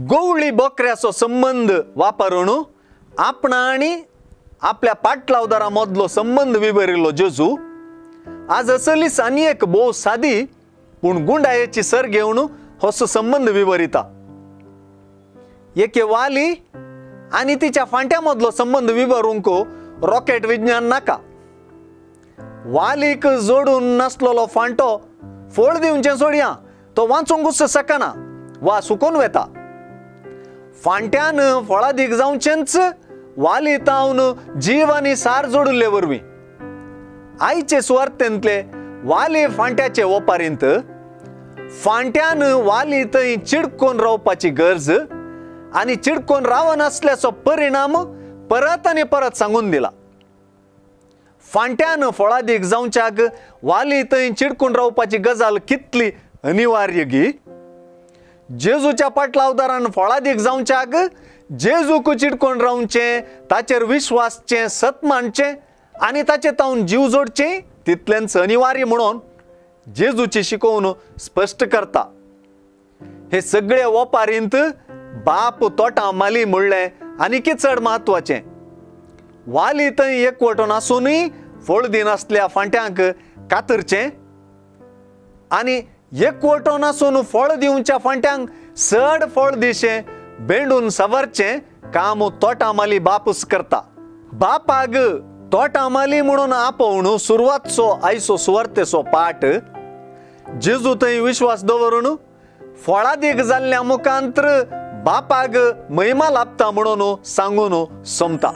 गवळी बोकऱ्याचो संबंध वापरून आपणा आणि आपल्या पाटलावदारा मदलो संबंध विवरिल्लो जेजू आज असलीच आनी एक भोव सादी पूण गुंडायेची सर घेवन होसो संबंध विवरिता। एके वाली आणि तिच्या फांट्या मदलो संबंध विवरूंक रॉकेट विज्ञान नाका। वालीक जोडून नासलोलो फांटो फोड दिवचे सोडया तो वाचूंकूच सकना वा सुकून वेता। फांट्यान फळादीक जावचेंच वाली तावन जीव आनी सार जोडुल्ले वरवीं। आयचे सुवार्थेंतले वाली फांट्याचे ओपारींत फांट्यान वाली थंय चिडकोन रावपाची गरज आनी चिडकोन रावनासल्याचो परिणाम परत आनी परत सांगून दिला। फांट्यान फळादीक जावच्याक वाली थंय चिडकून रावपाची गजाल कितली अनिवार्य गी। जेजूच्या पाटलावदारान फळादीक जावच्याक जेजूक चिडकोन रावचें, ताचेर विश्वासचें, सत मानचें आनी ताचे तावन जीव जोडचें तितलेंच अनिवार्य म्हणून जेजूची शिकवण स्पश्ट करता। हे सगळे ओपारींत बाप तोटा माली म्हणलें आनीक चड म्हत्वाचें। वाली थंय एकवटून आसूनय फळ दिनासल्या फांट्यांक कातरचें आनी एकवटून आसून फळ दिवच्या फांट्यांक चड फळ दिशें बेंडून सवरचें काम तोटा माली बापूच करता। बापाक तोटा माली म्हणून आपोवन सुरवातचो आयचो सुवार्थेचो पाठ जेजू थंय विश्वास दवरून फळादीक जाल्ल्या मुखांतर बापाक महिमा लाभता म्हणून सांगून सोमता।